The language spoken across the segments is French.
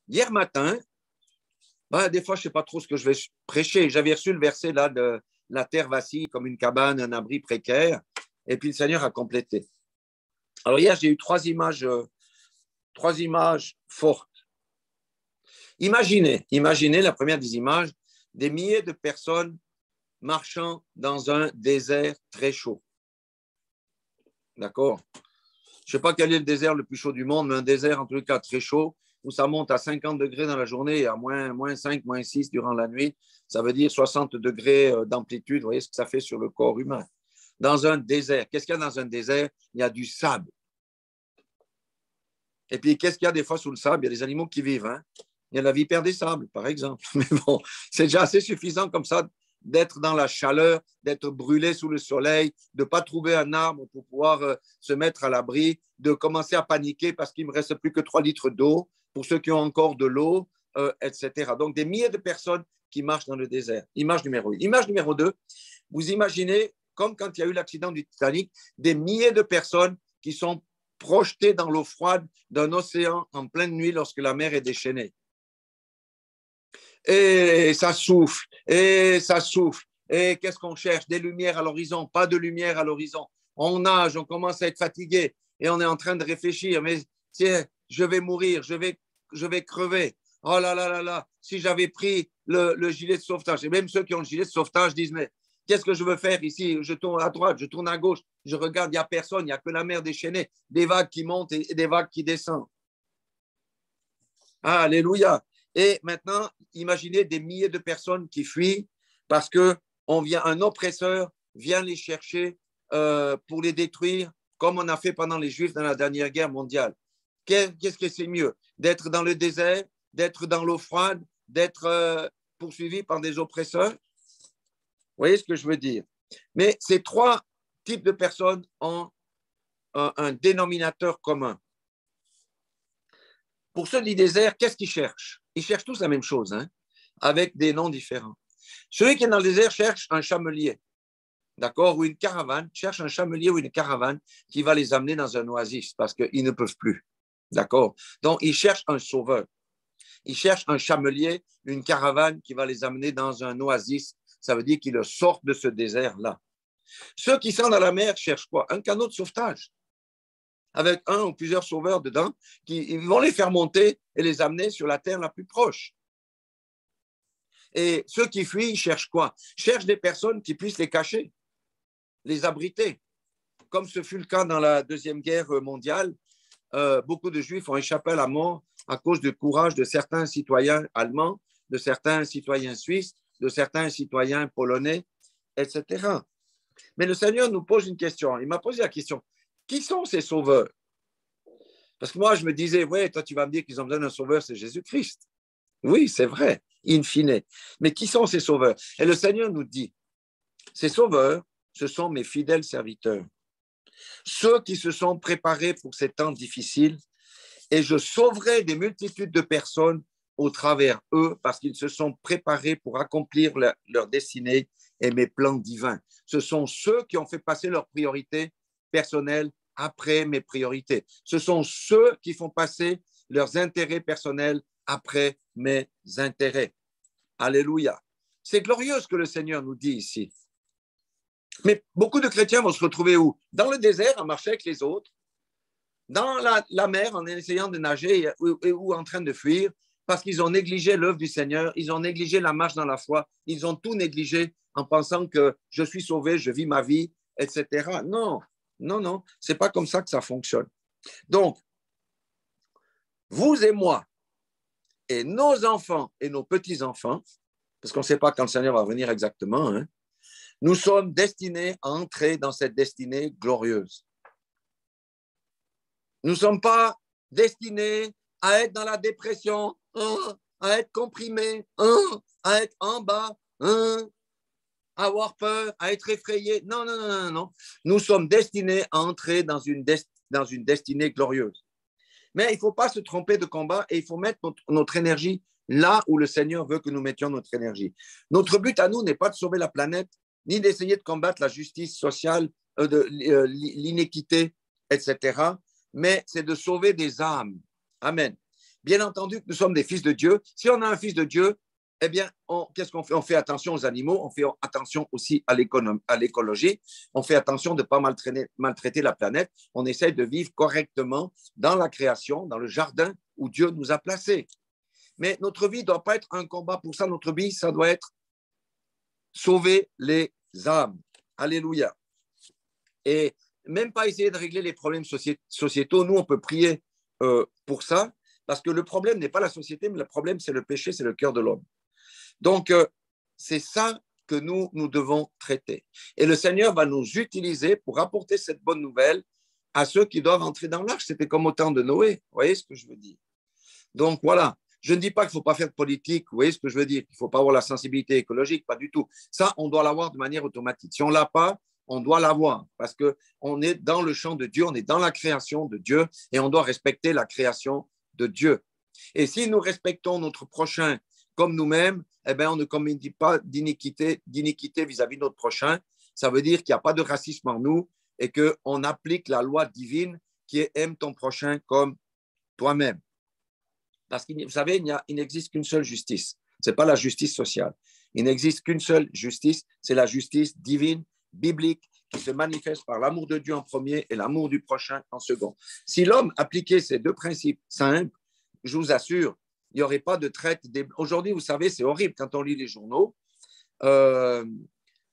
hier matin, des fois, je ne sais pas trop ce que je vais prêcher. J'avais reçu le verset là de la terre vacille comme une cabane, un abri précaire. Et puis le Seigneur a complété. Alors hier, j'ai eu trois images fortes. Imaginez la première des images, des milliers de personnes marchant dans un désert très chaud. D'accord? Je ne sais pas quel est le désert le plus chaud du monde, mais un désert en tout cas très chaud, où ça monte à 50 degrés dans la journée et à moins 5, moins 6 durant la nuit. Ça veut dire 60 degrés d'amplitude. Vous voyez ce que ça fait sur le corps humain. Dans un désert, qu'est-ce qu'il y a dans un désert? Il y a du sable. Et puis, qu'est-ce qu'il y a des fois sous le sable? Il y a des animaux qui vivent. Hein? Il y a la vipère des sables, par exemple. Mais bon, c'est déjà assez suffisant comme ça d'être dans la chaleur, d'être brûlé sous le soleil, de ne pas trouver un arbre pour pouvoir se mettre à l'abri, de commencer à paniquer parce qu'il ne me reste plus que 3 litres d'eau pour ceux qui ont encore de l'eau, etc. Donc, des milliers de personnes qui marchent dans le désert. Image numéro 1. Image numéro 2, vous imaginez, comme quand il y a eu l'accident du Titanic, des milliers de personnes qui sont projetées dans l'eau froide d'un océan en pleine nuit lorsque la mer est déchaînée. Et ça souffle, et ça souffle. Et qu'est-ce qu'on cherche? Des lumières à l'horizon, pas de lumière à l'horizon. On nage, on commence à être fatigué et on est en train de réfléchir. Mais tiens, je vais mourir, je vais crever. Oh là là là là, si j'avais pris le gilet de sauvetage. Et même ceux qui ont le gilet de sauvetage disent, mais qu'est-ce que je veux faire ici? Je tourne à droite, je tourne à gauche, je regarde, il n'y a personne, il n'y a que la mer déchaînée, des vagues qui montent et des vagues qui descendent. Ah, alléluia. Et maintenant, imaginez des milliers de personnes qui fuient parce qu'un oppresseur vient les chercher pour les détruire, comme on a fait pendant les Juifs dans la dernière guerre mondiale. Qu'est-ce que c'est mieux? D'être dans le désert, d'être dans l'eau froide, d'être poursuivi par des oppresseurs? Vous voyez ce que je veux dire? Mais ces trois types de personnes ont un dénominateur commun. Pour ceux du désert, qu'est-ce qu'ils cherchent? Ils cherchent tous la même chose, hein, avec des noms différents. Celui qui est dans le désert cherche un chamelier, d'accord, ou une caravane, cherche un chamelier ou une caravane qui va les amener dans un oasis parce qu'ils ne peuvent plus, d'accord? Donc, ils cherchent un sauveur. Ils cherchent un chamelier, une caravane qui va les amener dans un oasis. Ça veut dire qu'ils le sortent de ce désert-là. Ceux qui sont dans la mer cherchent quoi? Un canot de sauvetage, avec un ou plusieurs sauveurs dedans, qui vont les faire monter et les amener sur la terre la plus proche. Et ceux qui fuient, ils cherchent quoi? Cherchent des personnes qui puissent les cacher, les abriter. Comme ce fut le cas dans la Deuxième Guerre mondiale, beaucoup de Juifs ont échappé à la mort à cause du courage de certains citoyens allemands, de certains citoyens suisses, de certains citoyens polonais, etc. Mais le Seigneur nous pose une question. Il m'a posé la question, qui sont ces sauveurs? Parce que moi, je me disais, ouais, toi, tu vas me dire qu'ils ont besoin d'un sauveur, c'est Jésus-Christ. Oui, c'est vrai, in fine. Mais qui sont ces sauveurs? Et le Seigneur nous dit, ces sauveurs, ce sont mes fidèles serviteurs, ceux qui se sont préparés pour ces temps difficiles, et je sauverai des multitudes de personnes au travers eux, parce qu'ils se sont préparés pour accomplir leur destinée et mes plans divins. Ce sont ceux qui ont fait passer leurs priorités personnelles après mes priorités. Ce sont ceux qui font passer leurs intérêts personnels après mes intérêts. Alléluia. C'est glorieux ce que le Seigneur nous dit ici. Mais beaucoup de chrétiens vont se retrouver où? Dans le désert, à marcher avec les autres, dans la mer, en essayant de nager ou en train de fuir, parce qu'ils ont négligé l'œuvre du Seigneur, ils ont négligé la marche dans la foi, ils ont tout négligé en pensant que je suis sauvé, je vis ma vie, etc. Non, non, non, c'est pas comme ça que ça fonctionne. Donc, vous et moi, et nos enfants et nos petits-enfants, parce qu'on ne sait pas quand le Seigneur va venir exactement, hein, nous sommes destinés à entrer dans cette destinée glorieuse. Nous ne sommes pas destinés à être dans la dépression, à être comprimés, à être en bas, à avoir peur, à être effrayés. Non, non, non, non, non. Nous sommes destinés à entrer dans une destinée glorieuse. Mais il ne faut pas se tromper de combat et il faut mettre notre énergie là où le Seigneur veut que nous mettions notre énergie. Notre but à nous n'est pas de sauver la planète, ni d'essayer de combattre la justice sociale, l'inéquité, etc., mais c'est de sauver des âmes. Amen. Bien entendu que nous sommes des fils de Dieu. Si on a un fils de Dieu, eh bien, qu'est-ce qu'on fait? On fait attention aux animaux, on fait attention aussi à l'écologie, on fait attention de ne pas maltraiter la planète, on essaie de vivre correctement dans la création, dans le jardin où Dieu nous a placés. Mais notre vie ne doit pas être un combat pour ça. Notre vie, ça doit être sauver les âmes. Alléluia. Et même pas essayer de régler les problèmes sociétaux. Nous, on peut prier pour ça, parce que le problème n'est pas la société, mais le problème, c'est le péché, c'est le cœur de l'homme. Donc, c'est ça que nous devons traiter. Et le Seigneur va nous utiliser pour apporter cette bonne nouvelle à ceux qui doivent entrer dans l'arche. C'était comme au temps de Noé. Vous voyez ce que je veux dire? Donc, voilà. Je ne dis pas qu'il ne faut pas faire de politique. Vous voyez ce que je veux dire? Il ne faut pas avoir la sensibilité écologique, pas du tout. Ça, on doit l'avoir de manière automatique. Si on ne l'a pas, on doit l'avoir parce qu'on est dans le champ de Dieu, on est dans la création de Dieu et on doit respecter la création de Dieu. Et si nous respectons notre prochain comme nous-mêmes, eh bien, on ne commet pas d'iniquité vis-à-vis de notre prochain. Ça veut dire qu'il n'y a pas de racisme en nous et qu'on applique la loi divine qui est aime ton prochain comme toi-même. Parce que vous savez, il n'existe qu'une seule justice. Ce n'est pas la justice sociale. Il n'existe qu'une seule justice, c'est la justice divine, biblique, qui se manifeste par l'amour de Dieu en premier et l'amour du prochain en second. Si l'homme appliquait ces deux principes simples, je vous assure, il n'y aurait pas de traite. Aujourd'hui, vous savez, c'est horrible quand on lit les journaux. Il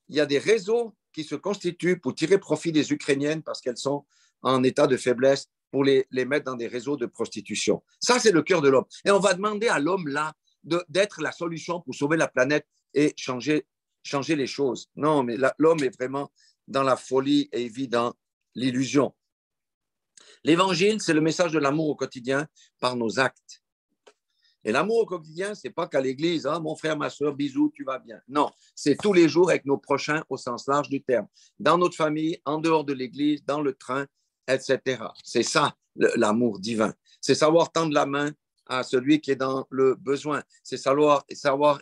y a des réseaux qui se constituent pour tirer profit des Ukrainiennes parce qu'elles sont en état de faiblesse pour les mettre dans des réseaux de prostitution. Ça, c'est le cœur de l'homme. Et on va demander à l'homme, là, d'être la solution pour sauver la planète et changer les choses. Non, mais l'homme est vraiment dans la folie et vit dans l'illusion. L'évangile, c'est le message de l'amour au quotidien par nos actes. Et l'amour au quotidien, ce n'est pas qu'à l'église, hein, mon frère, ma soeur, bisous, tu vas bien. Non, c'est tous les jours avec nos prochains au sens large du terme. Dans notre famille, en dehors de l'église, dans le train, etc. C'est ça, l'amour divin. C'est savoir tendre la main à celui qui est dans le besoin. C'est savoir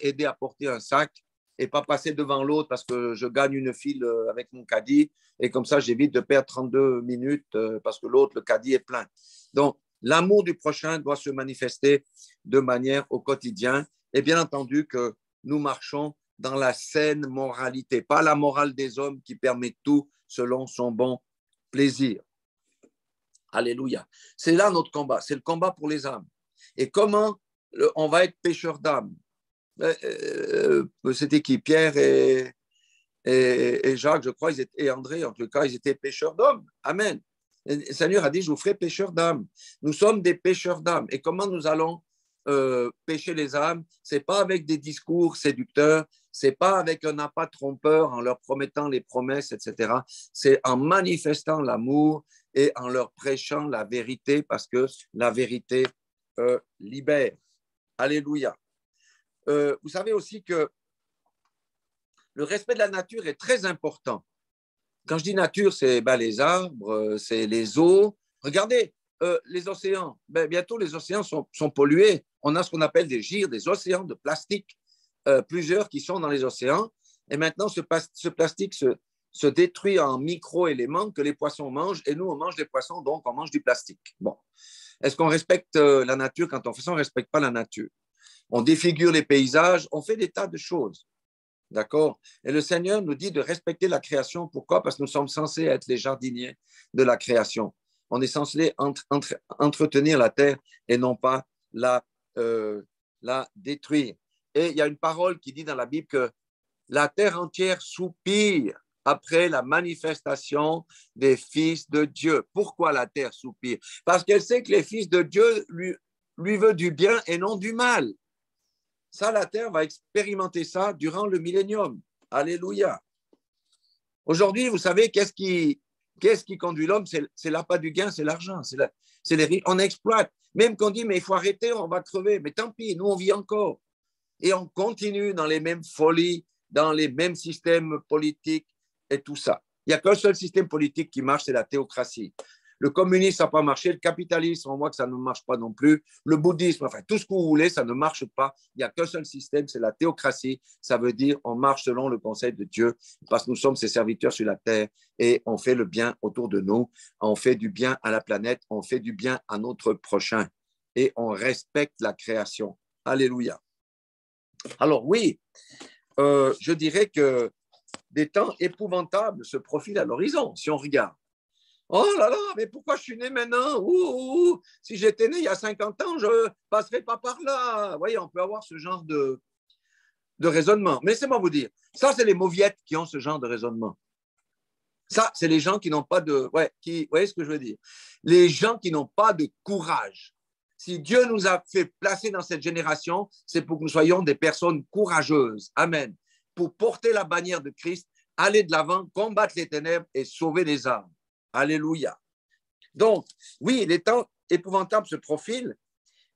aider à porter un sac et pas passer devant l'autre parce que je gagne une file avec mon caddie et comme ça, j'évite de perdre 32 minutes parce que l'autre, le caddie est plein. Donc, l'amour du prochain doit se manifester de manière au quotidien. Et bien entendu que nous marchons dans la saine moralité, pas la morale des hommes qui permet tout selon son bon plaisir. Alléluia. C'est là notre combat, c'est le combat pour les âmes. Et comment on va être pêcheur d'âmes? C'était qui? Pierre et Jacques, je crois, et André, en tout cas, ils étaient pêcheurs d'hommes. Amen. Le Seigneur a dit, je vous ferai pêcheurs d'âmes. Nous sommes des pêcheurs d'âmes. Et comment nous allons pêcher les âmes? Ce n'est pas avec des discours séducteurs, ce n'est pas avec un appât trompeur en leur promettant les promesses, etc. C'est en manifestant l'amour et en leur prêchant la vérité parce que la vérité libère. Alléluia. Vous savez aussi que le respect de la nature est très important. Quand je dis nature, c'est les arbres, c'est les eaux. Regardez, les océans. Bientôt, les océans sont pollués. On a ce qu'on appelle des gyres, des océans de plastique, plusieurs qui sont dans les océans. Et maintenant, ce plastique se détruit en micro-éléments que les poissons mangent. Et nous, on mange des poissons, donc on mange du plastique. Bon. Est-ce qu'on respecte la nature? Quand on fait ça, on ne respecte pas la nature. On défigure les paysages, on fait des tas de choses. D'accord? Et le Seigneur nous dit de respecter la création. Pourquoi? Parce que nous sommes censés être les jardiniers de la création. On est censé entretenir la terre et non pas la détruire. Et il y a une parole qui dit dans la Bible que la terre entière soupire après la manifestation des fils de Dieu. Pourquoi la terre soupire? Parce qu'elle sait que les fils de Dieu lui veulent du bien et non du mal. Ça, la terre va expérimenter ça durant le millénium. Alléluia. Aujourd'hui, vous savez, qu'est-ce qui conduit l'homme? C'est l'appât du gain, c'est l'argent. On exploite. Même qu'on dit, mais il faut arrêter, on va crever. Mais tant pis, nous, on vit encore. Et on continue dans les mêmes folies, dans les mêmes systèmes politiques et tout ça. Il n'y a qu'un seul système politique qui marche, c'est la théocratie. Le communisme, ça n'a pas marché. Le capitalisme, on voit que ça ne marche pas non plus. Le bouddhisme, enfin, tout ce que vous voulez, ça ne marche pas. Il n'y a qu'un seul système, c'est la théocratie. Ça veut dire on marche selon le conseil de Dieu parce que nous sommes ses serviteurs sur la terre et on fait le bien autour de nous. On fait du bien à la planète, on fait du bien à notre prochain. et on respecte la création. Alléluia. Alors oui, je dirais que des temps épouvantables se profilent à l'horizon, si on regarde. Oh là là, mais pourquoi je suis né maintenant? Si j'étais né il y a 50 ans, je ne passerais pas par là. Vous voyez, on peut avoir ce genre de raisonnement. Mais laissez-moi vous dire, ça, c'est les mauviettes qui ont ce genre de raisonnement. Ça, c'est les gens qui n'ont pas de... Ouais, vous voyez ce que je veux dire? Les gens qui n'ont pas de courage. Si Dieu nous a fait placer dans cette génération, c'est pour que nous soyons des personnes courageuses. Amen. Pour porter la bannière de Christ, aller de l'avant, combattre les ténèbres et sauver les âmes. Alléluia. Donc, oui, les temps épouvantables se profilent,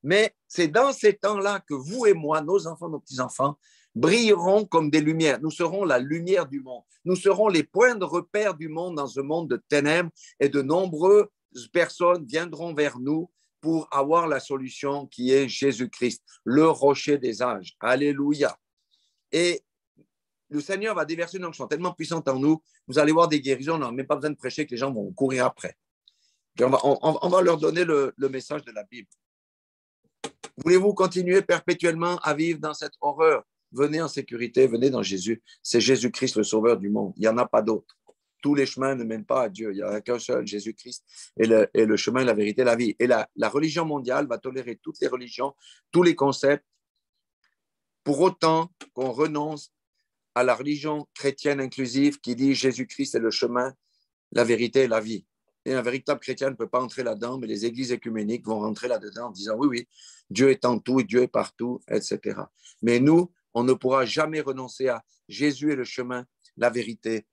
mais c'est dans ces temps-là que vous et moi, nos enfants, nos petits-enfants, brilleront comme des lumières. Nous serons la lumière du monde. Nous serons les points de repère du monde dans ce monde de ténèbres et de nombreuses personnes viendront vers nous pour avoir la solution qui est Jésus-Christ, le rocher des âges. Alléluia. Et le Seigneur va déverser une onction tellement puissante en nous, vous allez voir des guérisons, on n'a même pas besoin de prêcher que les gens vont courir après. On va leur donner le message de la Bible. Voulez-vous continuer perpétuellement à vivre dans cette horreur? Venez en sécurité, venez dans Jésus. C'est Jésus-Christ le sauveur du monde. Il n'y en a pas d'autre. Tous les chemins ne mènent pas à Dieu. Il n'y a qu'un seul, Jésus-Christ, et le chemin, la vérité, la vie. Et la religion mondiale va tolérer toutes les religions, tous les concepts, pour autant qu'on renonce à la religion chrétienne inclusive qui dit Jésus-Christ est le chemin, la vérité et la vie. Et un véritable chrétien ne peut pas entrer là-dedans, mais les églises écuméniques vont rentrer là-dedans en disant oui, oui, Dieu est en tout, Dieu est partout, etc. Mais nous, on ne pourra jamais renoncer à Jésus est le chemin, la vérité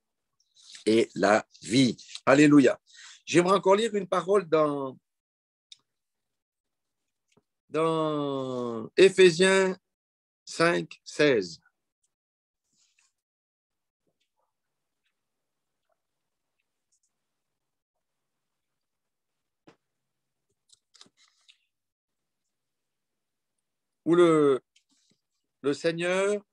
et la vie. Alléluia. J'aimerais encore lire une parole dans Éphésiens 5, 16. Où le Seigneur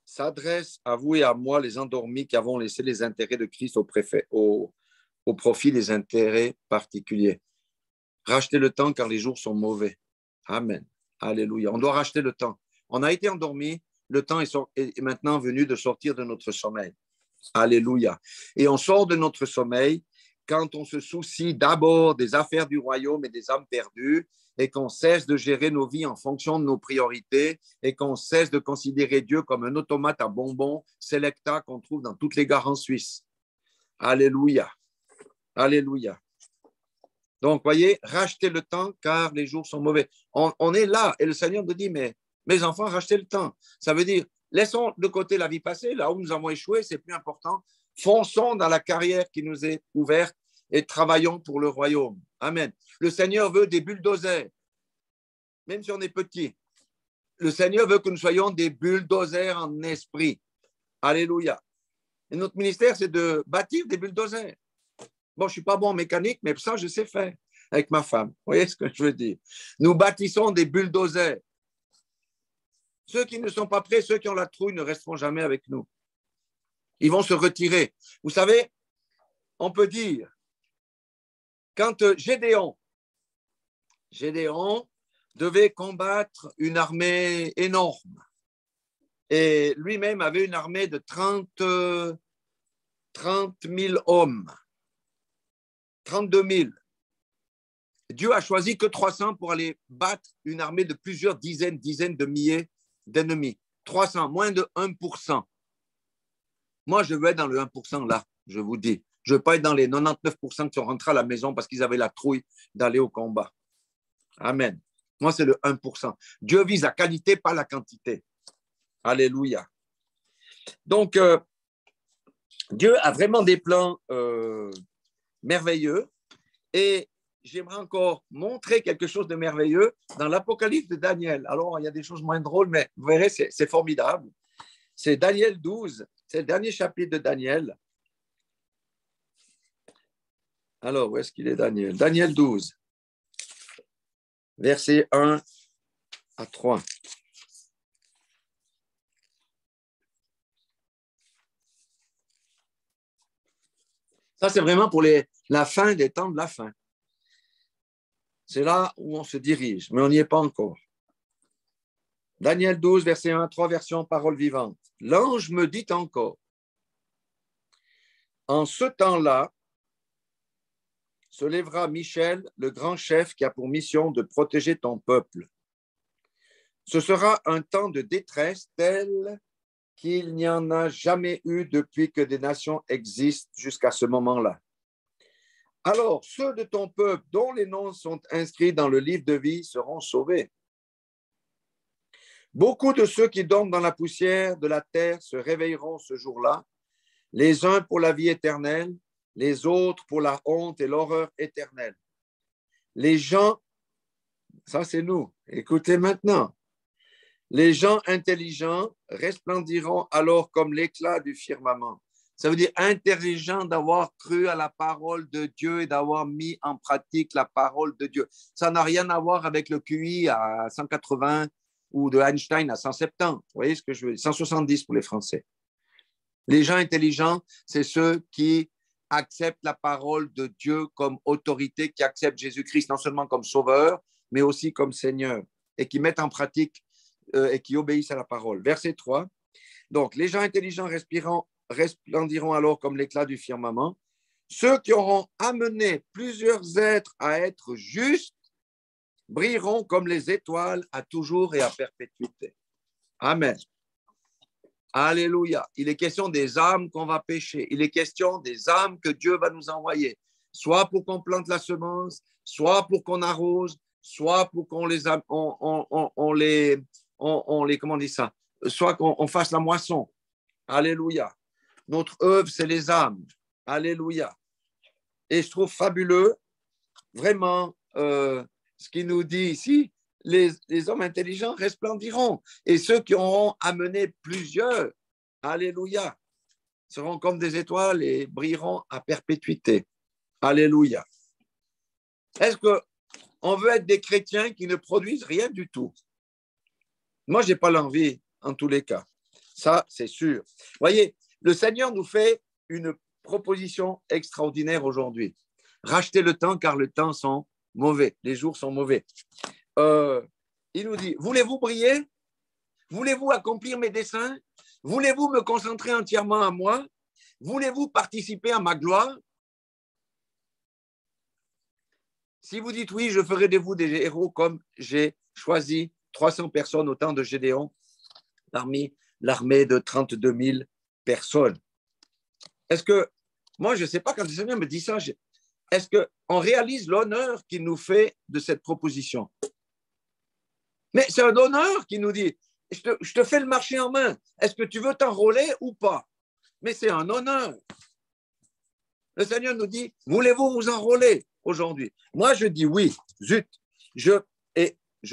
s'adresse à vous et à moi, les endormis qui avons laissé les intérêts de Christ au profit des intérêts particuliers. Rachetez le temps car les jours sont mauvais. Amen. Alléluia. On doit racheter le temps. On a été endormi, le temps est maintenant venu de sortir de notre sommeil. Alléluia. Et on sort de notre sommeil quand on se soucie d'abord des affaires du royaume et des âmes perdues et qu'on cesse de gérer nos vies en fonction de nos priorités et qu'on cesse de considérer Dieu comme un automate à bonbons Selecta qu'on trouve dans toutes les gares en Suisse. Alléluia. Alléluia. Donc, voyez, rachetez le temps car les jours sont mauvais. On est là et le Seigneur nous dit, mais mes enfants, rachetez le temps. Ça veut dire, laissons de côté la vie passée, là où nous avons échoué, c'est plus important. Fonçons dans la carrière qui nous est ouverte et travaillons pour le royaume. Amen. Le Seigneur veut des bulldozers, même si on est petit. Le Seigneur veut que nous soyons des bulldozers en esprit. Alléluia. Et notre ministère, c'est de bâtir des bulldozers. Bon, je ne suis pas bon en mécanique, mais ça, je sais faire avec ma femme. Vous voyez ce que je veux dire? Nous bâtissons des bulldozers. Ceux qui ne sont pas prêts, ceux qui ont la trouille, ne resteront jamais avec nous. Ils vont se retirer. Vous savez, on peut dire, quand Gédéon devait combattre une armée énorme, et lui-même avait une armée de 30 000 hommes, 32 000. Dieu a choisi que 300 pour aller battre une armée de plusieurs dizaines de milliers d'ennemis. 300, moins de 1%. Moi, je veux être dans le 1% là, je vous dis. Je ne veux pas être dans les 99% qui sont rentrés à la maison parce qu'ils avaient la trouille d'aller au combat. Amen. Moi, c'est le 1%. Dieu vise la qualité, pas la quantité. Alléluia. Donc, Dieu a vraiment des plans merveilleux. Et j'aimerais encore montrer quelque chose de merveilleux dans l'Apocalypse de Daniel. Alors, il y a des choses moins drôles, mais vous verrez, c'est formidable. C'est Daniel 12, c'est le dernier chapitre de Daniel. Alors, où est-ce qu'il est, Daniel? Daniel 12, versets 1 à 3. Ça, c'est vraiment pour la fin des temps de la fin. C'est là où on se dirige, mais on n'y est pas encore. Daniel 12, verset 1, 3 versions, parole vivante. L'ange me dit encore, en ce temps-là, se lèvera Michel, le grand chef qui a pour mission de protéger ton peuple. Ce sera un temps de détresse tel qu'il n'y en a jamais eu depuis que des nations existent jusqu'à ce moment-là. Alors, ceux de ton peuple dont les noms sont inscrits dans le livre de vie seront sauvés. Beaucoup de ceux qui dorment dans la poussière de la terre se réveilleront ce jour-là, les uns pour la vie éternelle, les autres pour la honte et l'horreur éternelle. Les gens, ça c'est nous, écoutez maintenant, les gens intelligents resplendiront alors comme l'éclat du firmament. Ça veut dire intelligent d'avoir cru à la parole de Dieu et d'avoir mis en pratique la parole de Dieu. Ça n'a rien à voir avec le QI à 180 ou de Einstein à 170. Vous voyez ce que je veux dire? 170 pour les Français. Les gens intelligents, c'est ceux qui acceptent la parole de Dieu comme autorité, qui acceptent Jésus-Christ non seulement comme sauveur, mais aussi comme Seigneur, et qui mettent en pratique et qui obéissent à la parole. Verset 3. Donc, les gens intelligents resplendiront alors comme l'éclat du firmament. Ceux qui auront amené plusieurs êtres à être justes brilleront comme les étoiles à toujours et à perpétuité. Amen. Alléluia. Il est question des âmes qu'on va pêcher. Il est question des âmes que Dieu va nous envoyer, soit pour qu'on plante la semence, soit pour qu'on arrose, soit pour qu'on les, comment on dit ça, soit qu'on fasse la moisson. Alléluia. Notre œuvre, c'est les âmes. Alléluia. Et je trouve fabuleux, vraiment, ce qu'il nous dit ici, les hommes intelligents resplendiront. Et ceux qui auront amené plusieurs, alléluia, seront comme des étoiles et brilleront à perpétuité. Alléluia. Est-ce qu'on veut être des chrétiens qui ne produisent rien du tout? Moi, je n'ai pas l'envie, en tous les cas. Ça, c'est sûr. Vous voyez, le Seigneur nous fait une proposition extraordinaire aujourd'hui. Rachetez le temps car le temps sont mauvais. Les jours sont mauvais. Il nous dit, voulez-vous briller? Voulez-vous accomplir mes desseins? Voulez-vous me concentrer entièrement à moi? Voulez-vous participer à ma gloire? Si vous dites oui, je ferai de vous des héros comme j'ai choisi 300 personnes au temps de Gédéon parmi l'armée de 32 000 personnes. Est-ce que, moi je ne sais pas quand le Seigneur me dit ça, est-ce qu'on réalise l'honneur qu'il nous fait de cette proposition? Mais c'est un honneur qu'il nous dit, je te fais le marché en main, est-ce que tu veux t'enrôler ou pas? Mais c'est un honneur. Le Seigneur nous dit, voulez-vous vous enrôler aujourd'hui? Moi je dis oui, zut, je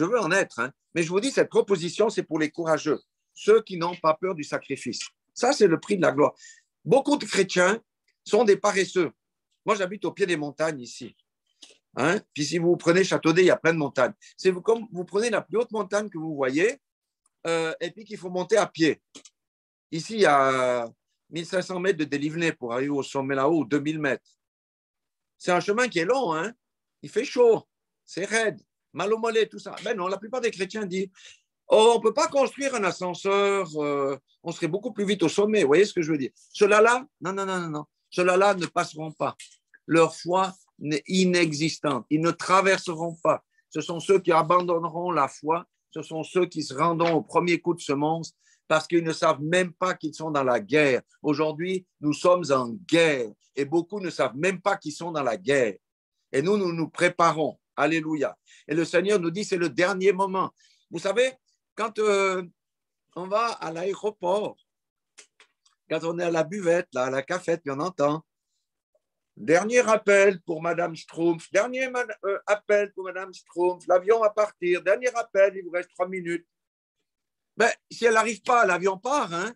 veux en être, hein, mais je vous dis, cette proposition, c'est pour les courageux, ceux qui n'ont pas peur du sacrifice. Ça, c'est le prix de la gloire. Beaucoup de chrétiens sont des paresseux. Moi, j'habite au pied des montagnes ici. Hein? Puis si vous prenez Châteaudet, il y a plein de montagnes. C'est comme vous prenez la plus haute montagne que vous voyez et puis qu'il faut monter à pied. Ici, il y a 1500 mètres de dénivelé pour arriver au sommet là-haut, 2000 mètres. C'est un chemin qui est long. Hein? Il fait chaud, c'est raide, mal au mollet, tout ça. Ben non, la plupart des chrétiens disent oh, on ne peut pas construire un ascenseur, on serait beaucoup plus vite au sommet. Vous voyez ce que je veux dire? Ceux-là, non. Ceux-là ne passeront pas. Leur foi est inexistante. Ils ne traverseront pas. Ce sont ceux qui abandonneront la foi. Ce sont ceux qui se rendront au premier coup de semonce parce qu'ils ne savent même pas qu'ils sont dans la guerre. Aujourd'hui, nous sommes en guerre et beaucoup ne savent même pas qu'ils sont dans la guerre. Et nous nous préparons. Alléluia. Et le Seigneur nous dit c'est le dernier moment. Vous savez, quand on va à l'aéroport, quand on est à la buvette, là, à la cafette, puis on entend dernier appel pour Madame Schtroumpf, dernier appel pour Madame Schtroumpf, l'avion va partir, dernier appel, il vous reste 3 minutes. Ben, si elle n'arrive pas, l'avion part. Hein?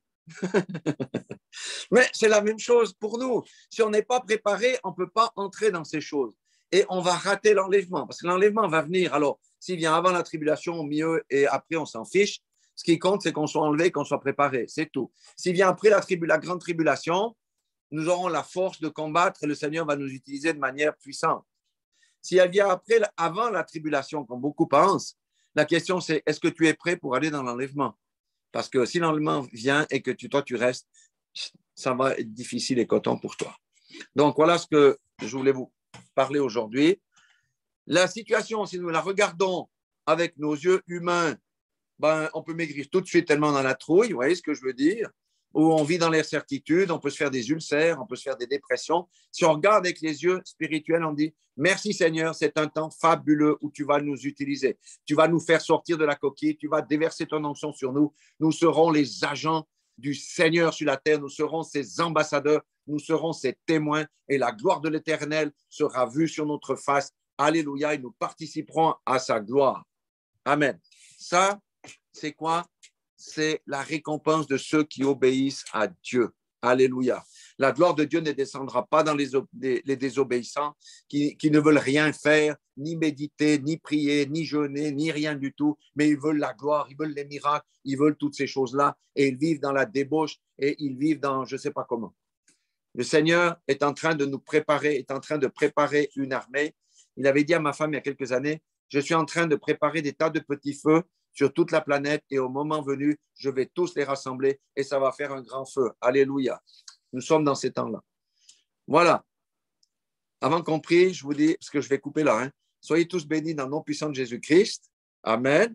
Mais c'est la même chose pour nous. Si on n'est pas préparé, on ne peut pas entrer dans ces choses. Et on va rater l'enlèvement, parce que l'enlèvement va venir. Alors, s'il vient avant la tribulation, au milieu et après, on s'en fiche. Ce qui compte, c'est qu'on soit enlevé, qu'on soit préparé. C'est tout. S'il vient après la grande tribulation, nous aurons la force de combattre et le Seigneur va nous utiliser de manière puissante. Si elle vient après, avant la tribulation, comme beaucoup pensent, la question c'est est-ce que tu es prêt pour aller dans l'enlèvement? Parce que si l'enlèvement vient et que toi, tu restes, ça va être difficile et coton pour toi. Donc, voilà ce que je voulais vous parler aujourd'hui. La situation, si nous la regardons avec nos yeux humains, ben, on peut maigrir tout de suite tellement dans la trouille, vous voyez ce que je veux dire? Où on vit dans l'incertitude, on peut se faire des ulcères, on peut se faire des dépressions. Si on regarde avec les yeux spirituels, on dit merci Seigneur, c'est un temps fabuleux où tu vas nous utiliser. Tu vas nous faire sortir de la coquille, tu vas déverser ton onction sur nous. Nous serons les agents du Seigneur sur la terre, nous serons ses ambassadeurs, nous serons ses témoins et la gloire de l'Éternel sera vue sur notre face. Alléluia, et nous participerons à sa gloire. Amen. Ça, c'est quoi? C'est la récompense de ceux qui obéissent à Dieu. Alléluia. La gloire de Dieu ne descendra pas dans les désobéissants qui ne veulent rien faire, ni méditer, ni prier, ni jeûner, ni rien du tout, mais ils veulent la gloire, ils veulent les miracles, ils veulent toutes ces choses-là et ils vivent dans la débauche et ils vivent dans je ne sais pas comment. Le Seigneur est en train de nous préparer, est en train de préparer une armée. Il avait dit à ma femme il y a quelques années, je suis en train de préparer des tas de petits feux sur toute la planète et au moment venu, je vais tous les rassembler et ça va faire un grand feu. Alléluia. Nous sommes dans ces temps-là. Voilà. Avant qu'on prie, je vous dis, parce que je vais couper là, soyez tous bénis dans le nom puissant de Jésus-Christ. Amen.